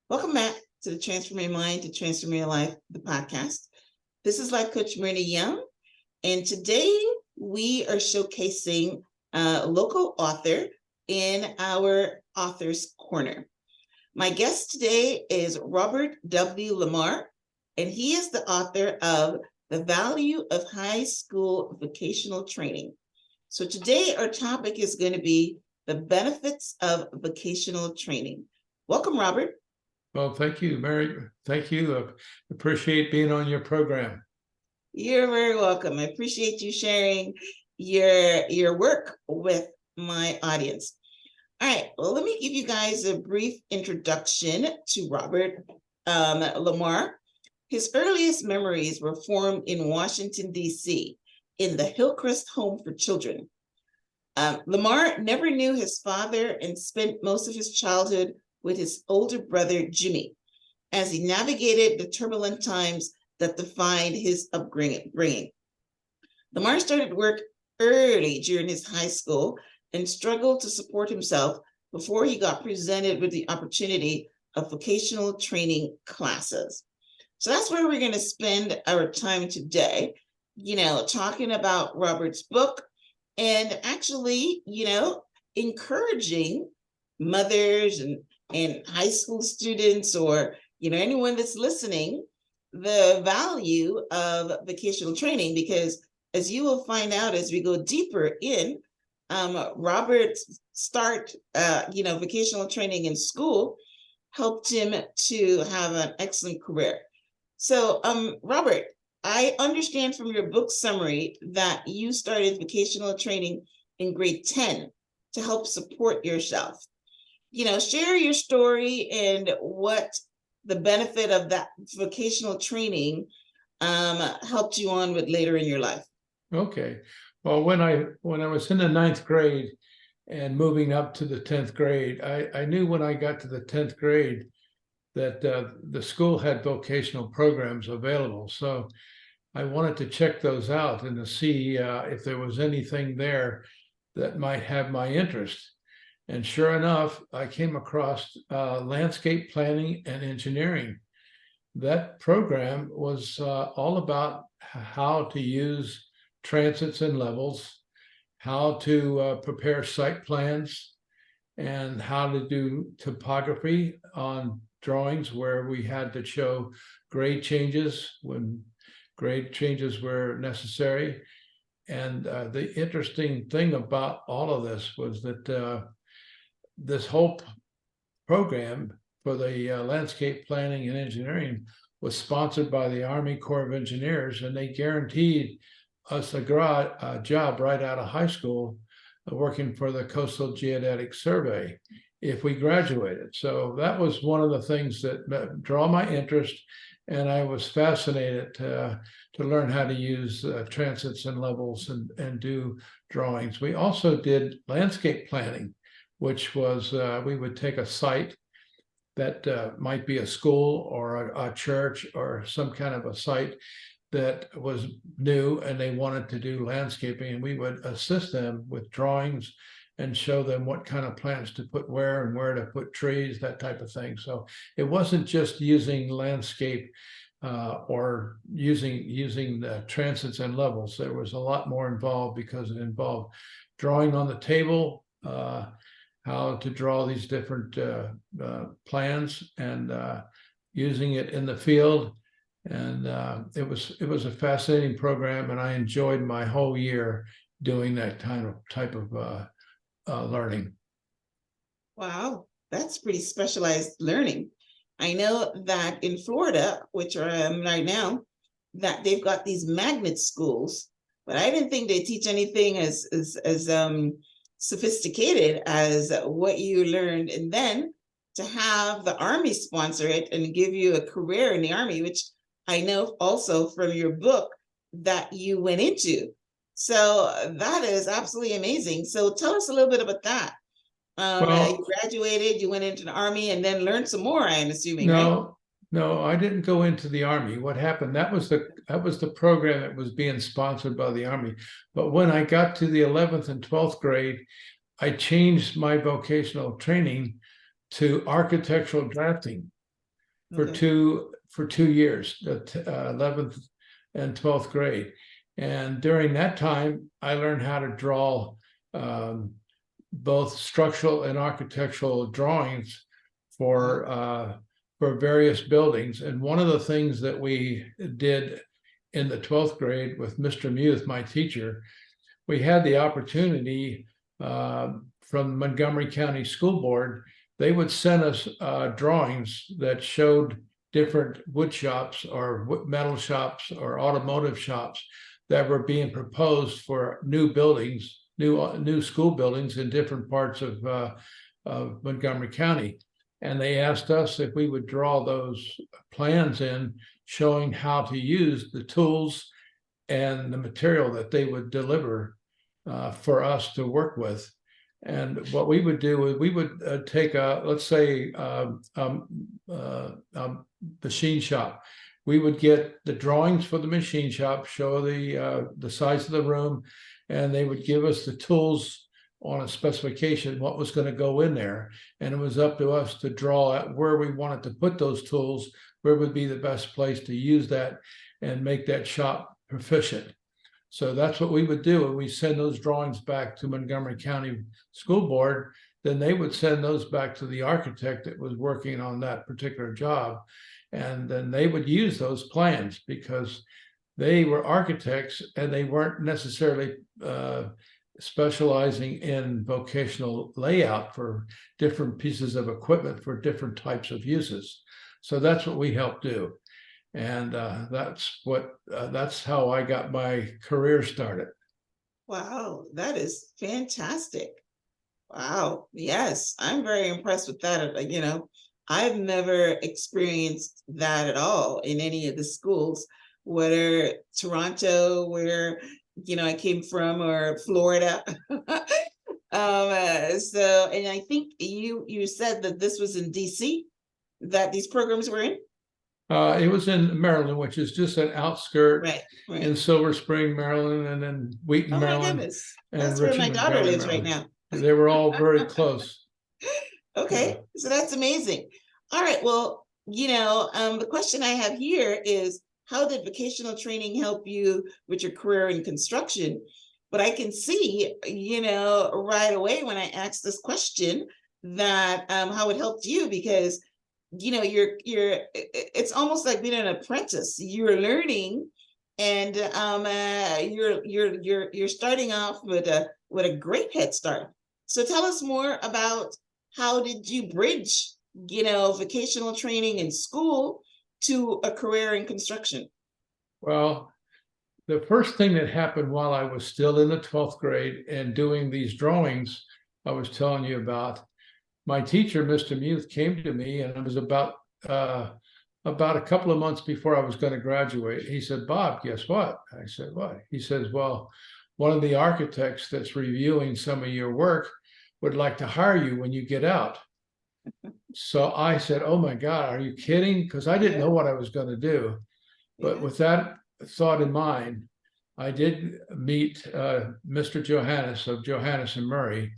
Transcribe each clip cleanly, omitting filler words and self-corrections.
Welcome back to the Transform Your Mind to Transform Your Life, the podcast. This is Life Coach Marina Young, and today we are showcasing a local author in our Author's Corner. My guest today is Robert W. Lamar, and he is the author of The Value of High School Vocational Training. So today our topic is going to be the benefits of vocational training. Welcome, Robert. Well, thank you, Mary. Thank you. Appreciate being on your program. You're very welcome. I appreciate you sharing your work with my audience. All right, well, let me give you guys a brief introduction to Robert Lamar. His earliest memories were formed in Washington, D.C., in the Hillcrest Home for Children. Lamar never knew his father and spent most of his childhood with his older brother, Jimmy, as he navigated the turbulent times that defined his upbringing. Lamar started work early during his high school and struggled to support himself before he got presented with the opportunity of vocational training classes. So that's where we're going to spend our time today, talking about Robert's book and actually, encouraging mothers and high school students or, anyone that's listening, the value of vocational training, because as you will find out as we go deeper in, Robert's start, vocational training in school helped him to have an excellent career. So, Robert, I understand from your book summary that you started vocational training in grade 10 to help support yourself. Share your story and what the benefit of that vocational training helped you on with later in your life. Okay. Well, when I was in the 9th grade and moving up to the 10th grade, I knew when I got to the 10th grade that the school had vocational programs available. So I wanted to check those out and to see if there was anything there that might have my interest. And sure enough, I came across landscape planning and engineering. That program was all about how to use transits and levels, how to prepare site plans, and how to do topography on drawings where we had to show grade changes when grade changes were necessary. And the interesting thing about all of this was that this whole program for the landscape planning and engineering was sponsored by the Army Corps of Engineers, and they guaranteed us a job right out of high school working for the Coastal Geodetic Survey if we graduated. So that was one of the things that drew my interest, and I was fascinated to learn how to use transits and levels and do drawings. We also did landscape planning, which was we would take a site that might be a school or a church or some kind of a site that was new and they wanted to do landscaping, and we would assist them with drawings and show them what kind of plants to put where and where to put trees, that type of thing. So it wasn't just using landscape or using the transits and levels. There was a lot more involved because it involved drawing on the table, how to draw these different plans and using it in the field. And it was a fascinating program, and I enjoyed my whole year doing that type of learning. Wow, that's pretty specialized learning. I know that in Florida, which I am right now, that they've got these magnet schools, but I didn't think they teach anything as sophisticated as what you learned. And then to have the Army sponsor it and give you a career in the Army, which I know also from your book that you went into. So that is absolutely amazing. So tell us a little bit about that. You graduated, you went into the Army and then learned some more, I'm assuming, right? No, I didn't go into the Army. What happened, that was the program that was being sponsored by the Army. But when I got to the 11th and 12th grade, I changed my vocational training to architectural drafting. Okay. for 2 years, the 11th and 12th grade. And during that time, I learned how to draw both structural and architectural drawings for various buildings. And one of the things that we did in the 12th grade with Mr. Muth, my teacher, we had the opportunity from Montgomery County School Board. They would send us drawings that showed different wood shops or metal shops or automotive shops that were being proposed for new buildings, new school buildings in different parts of Montgomery County. And they asked us if we would draw those plans in, showing how to use the tools and the material that they would deliver for us to work with. And what we would do is we would take a, let's say, machine shop. We would get the drawings for the machine shop, show the size of the room, and they would give us the tools on a specification, what was going to go in there. And it was up to us to draw out where we wanted to put those tools, where would be the best place to use that and make that shop proficient. So that's what we would do. And we send those drawings back to Montgomery County School Board. Then they would send those back to the architect that was working on that particular job. And then they would use those plans because they were architects and they weren't necessarily specializing in vocational layout for different pieces of equipment for different types of uses. So that's what we help do. And that's how I got my career started. Wow, that is fantastic. Wow. Yes, I'm very impressed with that. You know, I've never experienced that at all in any of the schools, whether Toronto, where, you know, I came from, or Florida. So, and I think you said that this was in DC, that these programs were in? It was in Maryland, which is just an outskirt Right, in right. Silver Spring, Maryland, and then Wheaton, Oh my Maryland, goodness. and That's where my Richmond daughter County, lives right Maryland. now. They were all very close. Okay, Yeah. so that's amazing. All right, well, you know, the question I have here is, how did vocational training help you with your career in construction? But I can see, you know, right away when I asked this question that how it helped you, because, you know, it's almost like being an apprentice. You're learning, and you're starting off with a great head start. So tell us more about, how did you bridge, you know, vocational training in school to a career in construction? Well, the first thing that happened while I was still in the 12th grade and doing these drawings I was telling you about, my teacher, Mr. Muth, came to me, and it was about a couple of months before I was going to graduate. He said, "Bob, guess what?" I said, "What?" He says, "Well, one of the architects that's reviewing some of your work would like to hire you when you get out." So I said, "Oh my God, are you kidding?" Because I didn't Yeah, know what I was going to do. But yeah. with that thought in mind, I did meet Mr. Johannes of Johannes and Murray,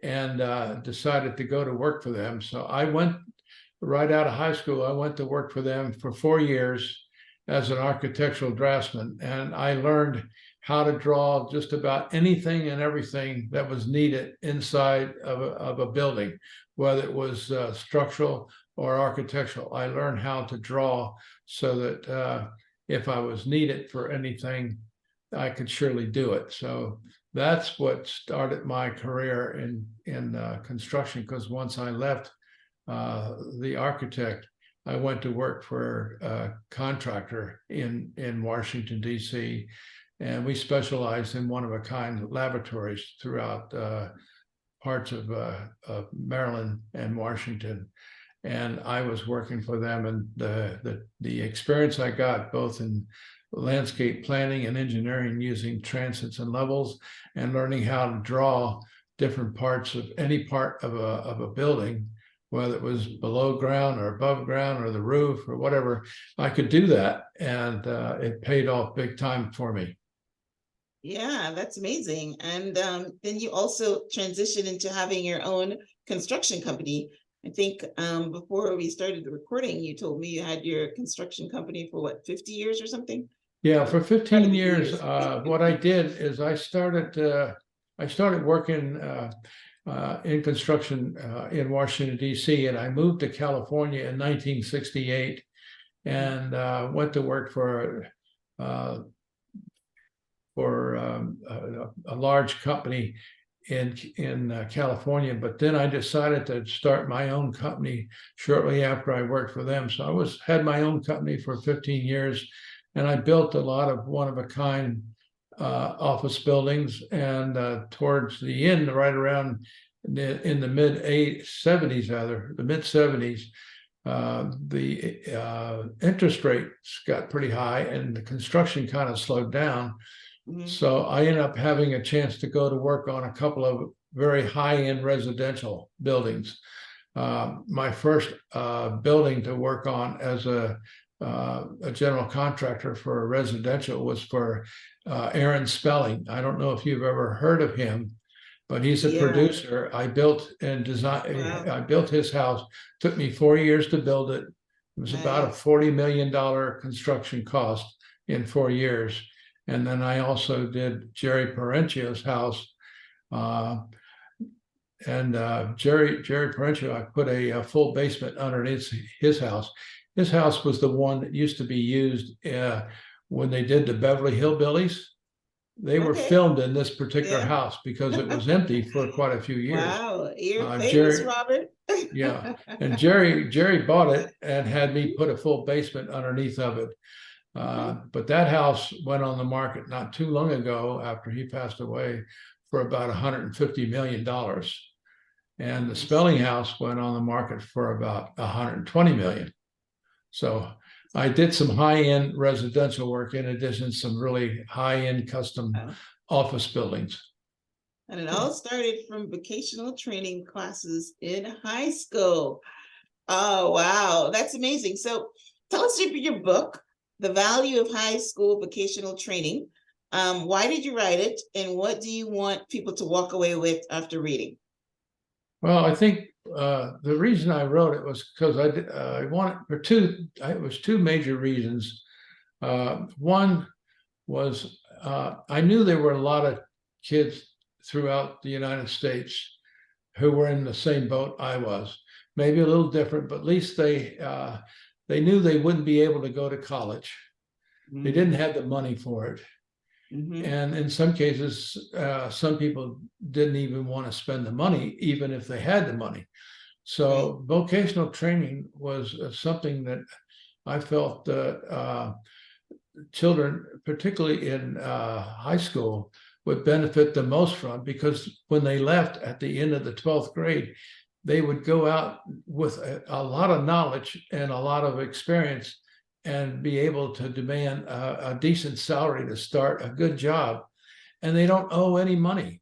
and decided to go to work for them. So I went right out of high school. I went to work for them for 4 years as an architectural draftsman, and I learned how to draw just about anything and everything that was needed inside of a building, whether it was structural or architectural. I learned how to draw so that if I was needed for anything, I could surely do it. So that's what started my career in construction. Because once I left the architect, I went to work for a contractor in Washington, D.C., and we specialized in one-of-a-kind laboratories throughout parts of Maryland and Washington. And I was working for them, and the experience I got both in landscape planning and engineering, using transits and levels, and learning how to draw different parts of any part of a building, whether it was below ground or above ground or the roof or whatever, I could do that, and it paid off big time for me. Yeah, that's amazing. And then you also transition into having your own construction company. I think before we started the recording, you told me you had your construction company for what, 50 years or something? Yeah, for Gotta 15 be years, years. what I did is I started working in construction in Washington, D.C., and I moved to California in 1968 and went to work uh, for a large company in California. But then I decided to start my own company shortly after I worked for them. So I had my own company for 15 years, and I built a lot of one-of-a-kind office buildings. And towards the end, right around in the mid 70s, the mid 70s, the interest rates got pretty high, and the construction kind of slowed down. Mhm. So I ended up having a chance to go to work on a couple of very high-end residential buildings. My first building to work on as a general contractor for a residential was for Aaron Spelling. I don't know if you've ever heard of him, but he's a Yeah. producer. I built and designed. Wow. I built his house. Took me 4 years to build it. It was about a Nice. $40 million construction cost in 4 years. And then I also did Jerry Parentio's house. Jerry Parencio, I put a full basement underneath his house. His house was the one that used to be used when they did the Beverly Hillbillies. They were Okay. filmed in this particular Yeah. house because it was empty for quite a few years. Wow. You're famous, Jerry, Robert. yeah, and Jerry bought it and had me put a full basement underneath of it. But that house went on the market not too long ago after he passed away for about $150 million. And the Spelling house went on the market for about 120 million. So I did some high-end residential work in addition to some really high-end custom Wow. office buildings. And it all started from vocational training classes in high school. Oh, wow. That's amazing. So tell us about your book, The Value of High School Vocational Training. Why did you write it? And what do you want people to walk away with after reading? Well, I think the reason I wrote it was because I wanted for two. It was two major reasons. One was I knew there were a lot of kids throughout the United States who were in the same boat I was. Maybe a little different, but at least they knew they wouldn't be able to go to college. They didn't have the money for it. And in some cases, some people didn't even want to spend the money, even if they had the money. So vocational training was something that I felt children, particularly in high school, would benefit the most from, because when they left at the end of the 12th grade, they would go out with a lot of knowledge and a lot of experience and be able to demand a decent salary to start a good job. And they don't owe any money.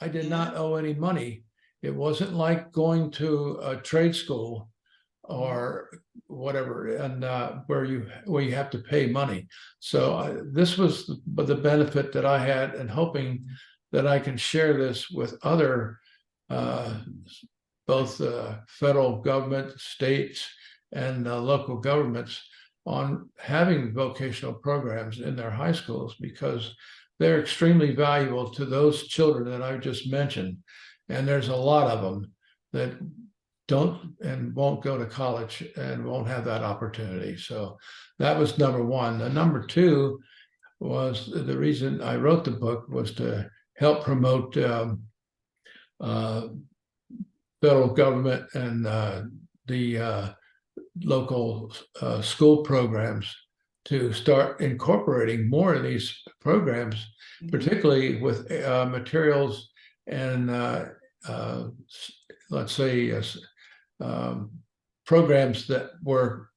I did not owe any money. It wasn't like going to a trade school or whatever, and where you have to pay money. So this was the benefit that I had, and hoping that I can share this with other both federal government, states, and local governments on having vocational programs in their high schools, because they're extremely valuable to those children that I just mentioned. And there's a lot of them that don't and won't go to college and won't have that opportunity. So that was number one. And number two was the reason I wrote the book was to help promote federal government and the local school programs to start incorporating more of these programs, particularly with materials and let's say programs that were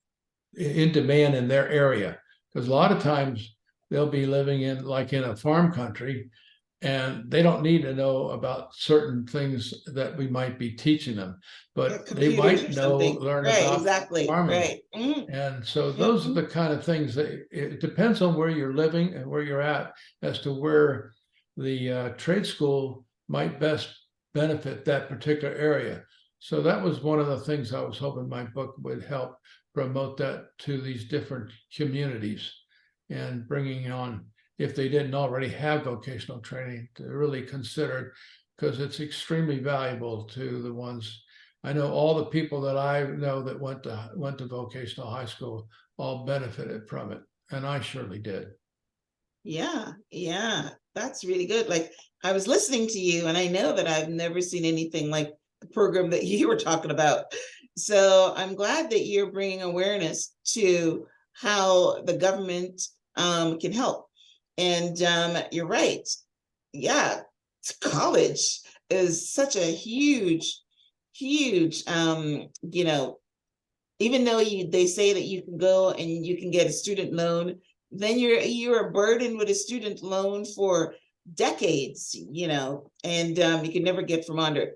in demand in their area. Because a lot of times they'll be living in a farm country, and they don't need to know about certain things that we might be teaching them, but they might learn about farming. And so those are the kind of things that it depends on where you're living and where you're at as to where the trade school might best benefit that particular area. So that was one of the things I was hoping my book would help promote that to these different communities, and bringing on, if they didn't already have vocational training, to really consider it, because it's extremely valuable to the ones. I know all the people that I know that went to vocational high school all benefited from it, and I surely did. Yeah, yeah, that's really good. Like, I was listening to you, and I know that I've never seen anything like the program that you were talking about. So I'm glad that you're bringing awareness to how the government can help. And you're right. Yeah, college is such a huge, huge, even though they say that you can go and you can get a student loan, then you're burdened with a student loan for decades, and you can never get from under.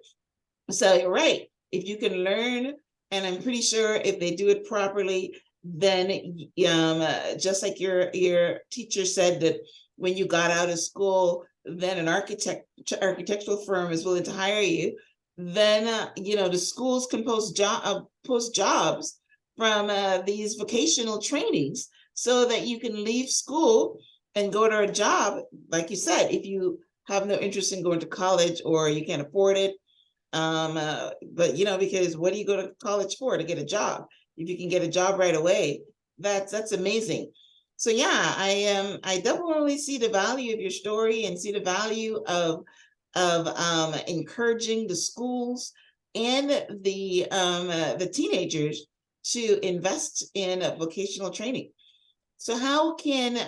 So you're right. If you can learn, and I'm pretty sure if they do it properly, then just like your teacher said that when you got out of school, then an architectural firm is willing to hire you. Then the schools can post jobs from these vocational trainings, so that you can leave school and go to a job. Like you said, if you have no interest in going to college or you can't afford it, but because what do you go to college for? To get a job. If you can get a job right away, that's amazing. So yeah, I definitely see the value of your story, and see the value of encouraging the schools and the teenagers to invest in vocational training. So how can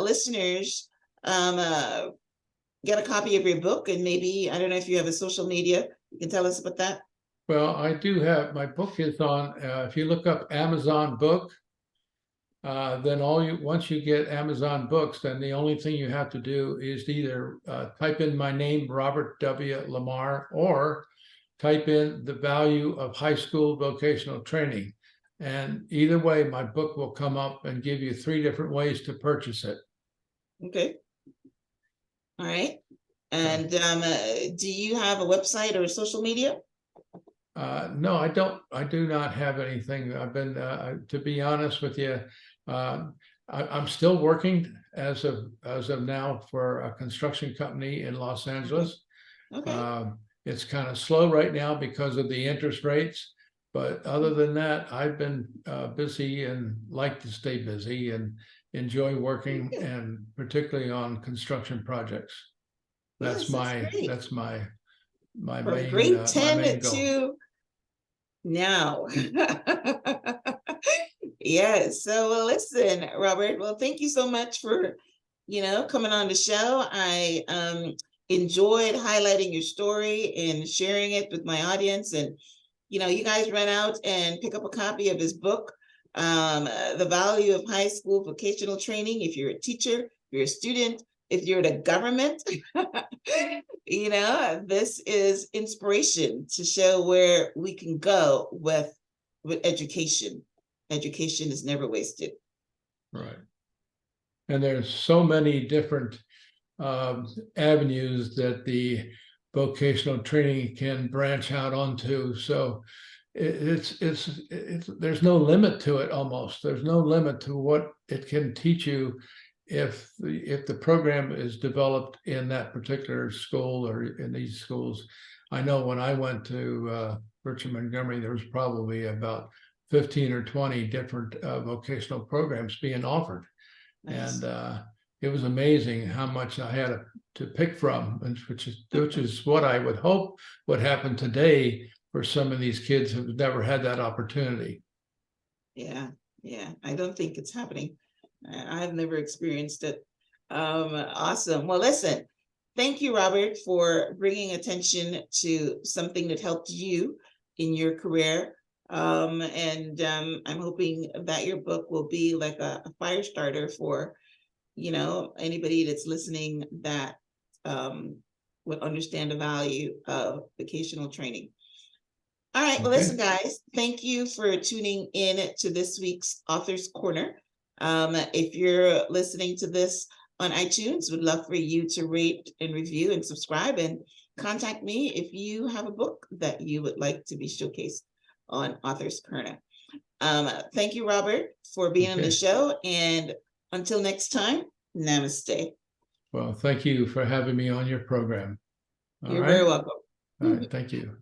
listeners get a copy of your book? And maybe, I don't know if you have a social media, you can tell us about that. Well, I do have, my book is on, if you look up Amazon book, then once you get Amazon books, then the only thing you have to do is either type in my name, Robert W. Lamar, or type in the value of high school vocational training. And either way, my book will come up and give you 3 different ways to purchase it. Okay. All right. And do you have a website or social media? No, I don't. I do not have anything. I've been, to be honest with you, I'm still working as of now for a construction company in Los Angeles. Okay. It's kind of slow right now because of the interest rates, but other than that, I've been busy and like to stay busy and enjoy working, and particularly on construction projects. Yes, that's great. That's my From main grade my 10 main goal. to now. Yes. So, well, listen, Robert, well, thank you so much for, coming on the show. I enjoyed highlighting your story and sharing it with my audience. And, you guys run out and pick up a copy of his book, The Value of High School Vocational Training. If you're a teacher, if you're a student, if you're the government, this is inspiration to show where we can go with education. Education is never wasted. Right. And there's so many different avenues that the vocational training can branch out onto. So it's there's no limit to it. Almost there's no limit to what it can teach you if the program is developed in that particular school or in these schools. I know when I went to Richmond, Montgomery, there was probably about 15 or 20 different vocational programs being offered. Nice. And it was amazing how much I had to pick from, which is what I would hope would happen today for some of these kids who've never had that opportunity. Yeah, I don't think it's happening. I've never experienced it. Awesome. Well, listen, thank you, Robert, for bringing attention to something that helped you in your career. And I'm hoping that your book will be like a fire starter for, anybody that's listening that would understand the value of vocational training. All right, well, listen, guys, thank you for tuning in to this week's Author's Corner. If you're listening to this on iTunes, we'd love for you to rate and review and subscribe. And contact me if you have a book that you would like to be showcased on Authors Corner. Thank you, Robert, for being on the show. And until next time, namaste. Well, thank you for having me on your program. You're very welcome. All right, thank you.